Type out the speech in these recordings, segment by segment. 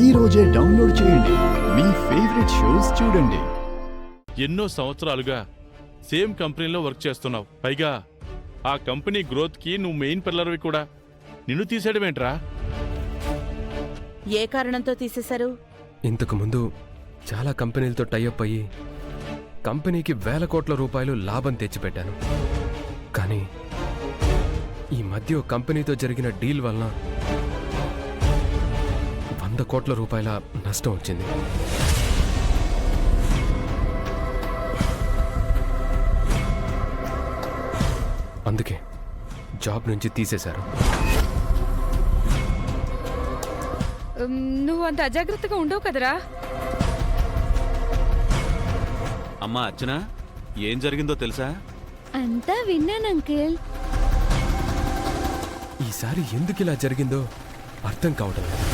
ఈ రోజే డౌన్లోడ్ చేయండి. మీ ఫేవరెట్ షోస్ చూడండి. ఎన్నో సంవత్సరాలుగా సేమ్ కంపెనీలో వర్క్ చేస్తున్నావు. పైగా ఆ కంపెనీ గ్రోత్కి నువ్వు మెయిన్ పిల్లర్వి కూడా. నిన్ను తీసేయడమేంట్రా? ఏ కారణంతో తీసేశారు? ఇంతకు ముందు చాలా కంపెనీలతో టైఅప్ అయ్యి కంపెనీకి వేల కోట్ల రూపాయలు లాభం తెచ్చిపెట్టాను. కానీ ఈ మధ్య కంపెనీతో జరిగిన డీల్ వలన 100 కోట్ల రూపాయల నష్టం వచ్చింది. అందుకే జాబ్ నుంచి తీసేశారు. నువ్వు అంత అజాగ్రత్తగా ఉండవు కదరా. అమ్మా అర్చన, ఏం జరిగిందో తెలుసా? అంతా విన్నాను అంకిల్. ఈసారి ఎందుకు ఇలా జరిగిందో అర్థం కావడం లేదు.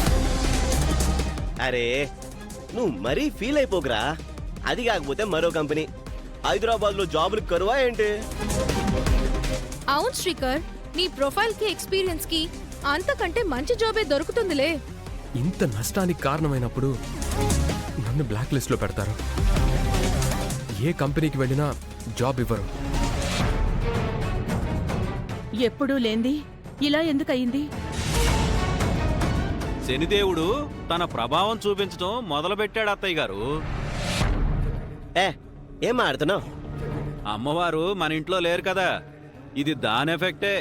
అరే నువ్వు మరీ ఫీల్ అయిపోకురా. అది కాకపోతే మరో కంపెనీ హైదరాబాద్ లో జాబులు కరువా ఏంటి? అవును శ్రీకర్, నీ ప్రొఫైల్ కి ఎక్స్పీరియన్స్ కి అంతకంటే మంచి జాబే దొరుకుతుందిలే. ఇంత నష్టానికి కారణమైనప్పుడు నన్ను బ్లాక్ లిస్ట్ లో పెడతారు. ఏ కంపెనీకి వెళ్ళినా జాబ్ ఇవ్వరు. ఎప్పుడూ లేంది ఇలా ఎందుకయింది? శనిదేవుడు తన ప్రభావం చూపించడం మొదలుపెట్టాడు అత్తయ్య గారు. ఏం ఆడుతున్నావు? అమ్మవారు మన ఇంట్లో లేరు కదా, ఇది దాని ఎఫెక్టే.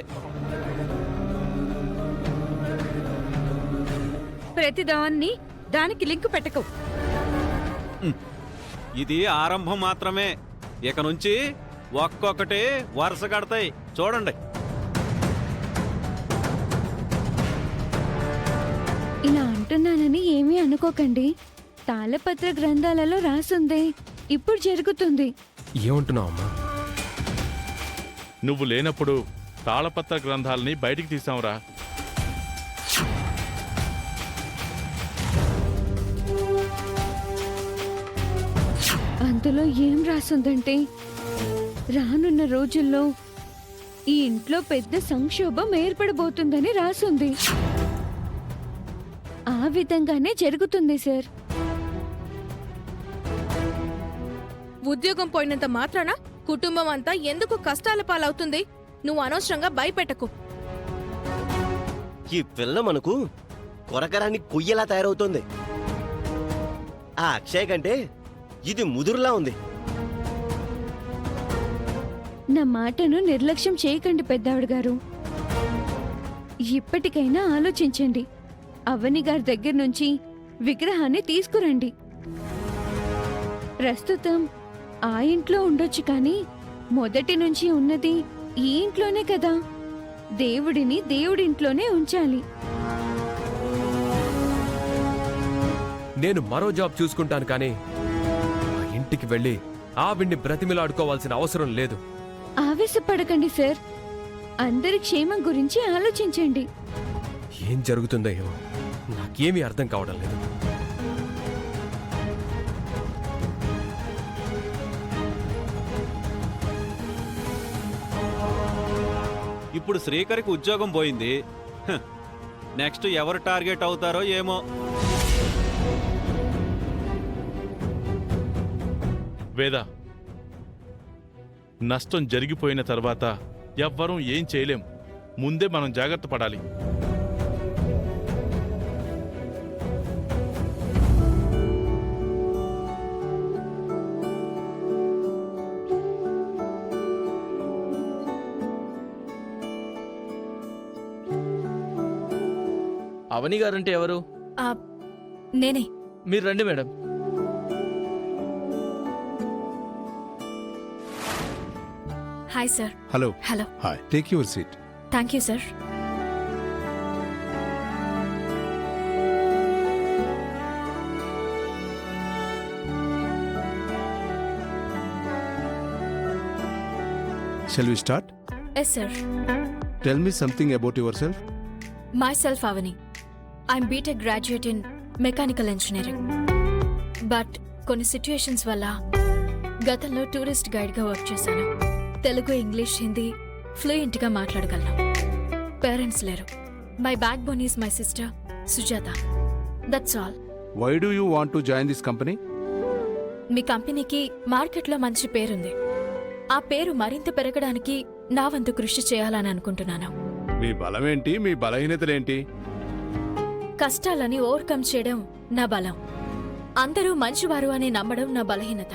ప్రతిదాన్ని దానికి లింక్ పెట్టకు. ఇది ఆరంభం మాత్రమే. ఇక నుంచి ఒక్కొక్కటి వరుస కడతాయి, చూడండి. ఇలా అంటున్నానని ఏమీ అనుకోకండి. తాళపత్ర గ్రంథాలలో రాసుంది, ఇప్పుడు జరుగుతుంది. ఏమంటున్నావు అమ్మా? నువ్వు లేనప్పుడు తాళపత్ర గ్రంథాలని బయటికి తీసావురా. అందులో ఏం రాసుందంటే, రానున్న రోజుల్లో ఈ ఇంట్లో పెద్ద సంక్షోభం ఏర్పడబోతుందని రాసుంది. ఆ విధంగానే జరుగుతుంది సార్. ఉద్యోగం పోయినంత మాత్రాన కుటుంబం అంతా ఎందుకు కష్టాల పాలవుతుంది? నువ్వు అనవసరంగా భయపెట్టకు. ఈ పిల్ల మనకు కొరకరాన్ని కొయ్యలా తయారవుతోంది. ఆ అక్షయ్ కంటే ఇది ముదురులా ఉంది. నా మాటను నిర్లక్ష్యం చేయకండి పెద్దావిడ గారు. ఇప్పటికైనా ఆలోచించండి. అవని గారి దగ్గర నుంచి విగ్రహాన్ని తీసుకురండి. ప్రస్తుతం ఆ ఇంట్లో ఉండొచ్చు, కానీ మొదటి నుంచి ఉన్నది ఈ ఇంట్లోనే కదా. దేవుడిని దేవుడింట్లోనే ఉంచాలి. నేను మరో జాబ్ చూసుకుంటాను, కానీ ఆ ఇంటికి వెళ్ళి ఆవిడ్ని బ్రతిమిలాడుకోవాల్సిన అవసరం లేదు. ఆవేశపడకండి సార్. అందరి క్షేమం గురించి ఆలోచించండి. ఏం జరుగుతుందో ఏమో, నాకేమీ అర్థం కావడం లేదు. ఇప్పుడు శ్రీకర్కి ఉద్యోగం పోయింది. నెక్స్ట్ ఎవరు టార్గెట్ అవుతారో ఏమో. వేద, నష్టం జరిగిపోయిన తర్వాత ఎవ్వరూ ఏం చేయలేం. ముందే మనం జాగ్రత్త పడాలి. అవని గారంటే ఎవరు? నేనే. మీరు రండి madam. Hi sir. Hello. Hello. Hi, take your seat. Thank you sir. Shall we start? Yes, sir. Tell me something about yourself. Myself, Avani. I'm BTech graduate in mechanical engineering. But కొన్ని situations వల్ల గతంలో tourist గైడ్గా work చేశాను. Telugu, English, Hindi ఫ్లూయెంట్గా మాట్లాడగలను. Parents లేరు. My back bone is my sister Sujatha. That's all. Why do you want to join this company? మీ కంపెనీకి మార్కెట్లో మంచి పేరుంది. ఆ పేరు మరింత పెరగడానికి నా వంతు కృషి చేయాలని అనుకుంటున్నాను. మీ బలమేంటి, మీ బలహీనతలేంటి? కష్టాలని ఓవర్కమ్ చేయడం నా బలం. అందరూ మంచివారు అని నమ్మడం నా బలహీనత.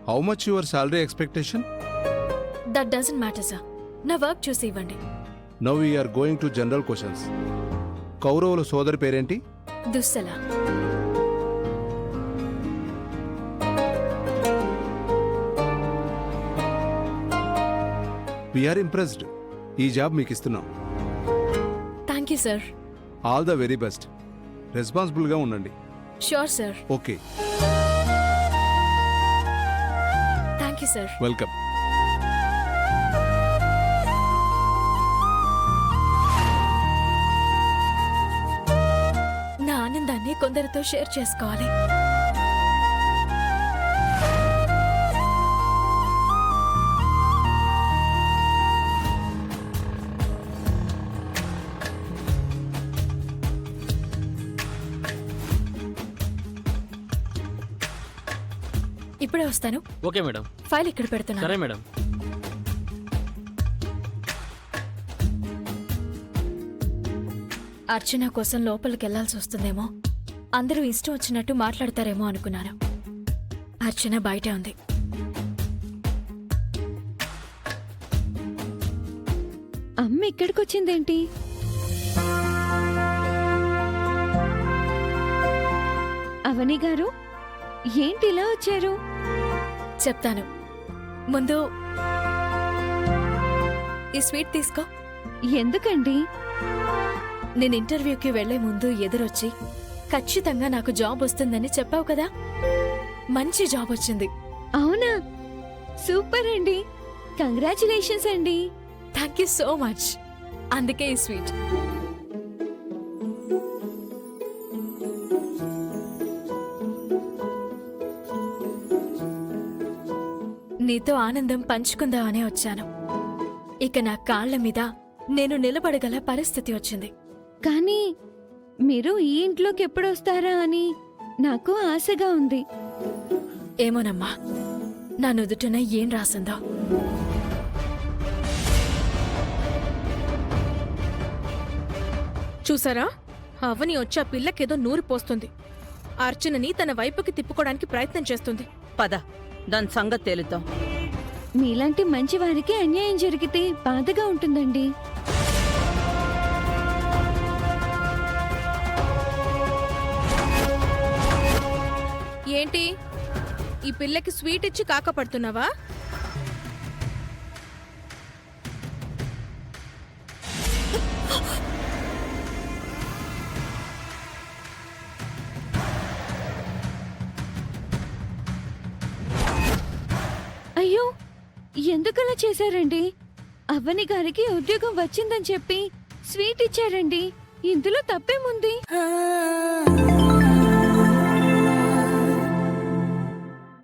How much your salary expectation? That doesn't matter sir. నా వర్క్ చూసి ఇవ్వండి. Now we are going to general questions. కౌరవుల సోదరి పేరేంటి? దుస్సల. We are impressed. ఈ జాబ్ మీకు ఇస్తున్నాం. Thank you sir. All the very best. రెస్పాన్సిబుల్గా ఉండండి. Sure sir. Okay, thank you sir. Welcome. నా ఆనందాన్ని కొందరితో షేర్ చేసుకోవాలి. ఇప్పుడే వస్తాను. Okay madam. ఫైల్ ఇక్కడ పెడుతున్నాను. సరే మేడం. అర్చన కోసం లోపలికి వెళ్లాల్సి వస్తుందేమో, అందరూ ఇష్టం వచ్చినట్టు మాట్లాడతారేమో అనుకున్నాను. అర్చన బయటే ఉంది. అమ్మ ఇక్కడికొచ్చిందేంటి? అవని గారు, ఏంటి ఇలా వచ్చారు? చెప్తాను. ముందు ఈ స్వీట్ తీసుకో. ఎందుకండి? నేను ఇంటర్వ్యూకి వెళ్లే ముందు ఎదురొచ్చి ఖచ్చితంగా నాకు జాబ్ వస్తుందని చెప్పావు కదా, మంచి జాబ్ వచ్చింది. అవునా? సూపర్ అండి. కంగ్రాచులేషన్స్ అండి. Thank you so much. అందుకే ఈ స్వీట్. నీతో ఆనందం పంచుకుందామనే వచ్చాను. ఇక నా కాళ్ల మీద నేను నిలబడగల పరిస్థితి వచ్చింది. కానీ మీరు ఈ ఇంట్లోకి ఎప్పుడు వస్తారా అని నాకు ఆశగా ఉంది. ఏమోనమ్మా, నా నుదుటిన ఏం రాసిందో. చూసారా, అవని వచ్చి ఆ పిల్లకేదో నూరు పోస్తుంది. అర్చనని తన వైపుకి తిప్పుకోవడానికి ప్రయత్నం చేస్తుంది. పద, దాని సంగతి తేలుద్దాం. మీలాంటి మంచి వారికి అన్యాయం జరిగితే బాధగా ఉంటుందండి. ఏంటి, ఈ పిల్లకి స్వీట్ ఇచ్చి కాకపడుతున్నావా? అయ్యో, ఎందుకలా చేశారండి? అవని గారికి ఉద్యోగం వచ్చిందని చెప్పి స్వీట్ ఇచ్చారండి. ఇందులో తప్పేముంది?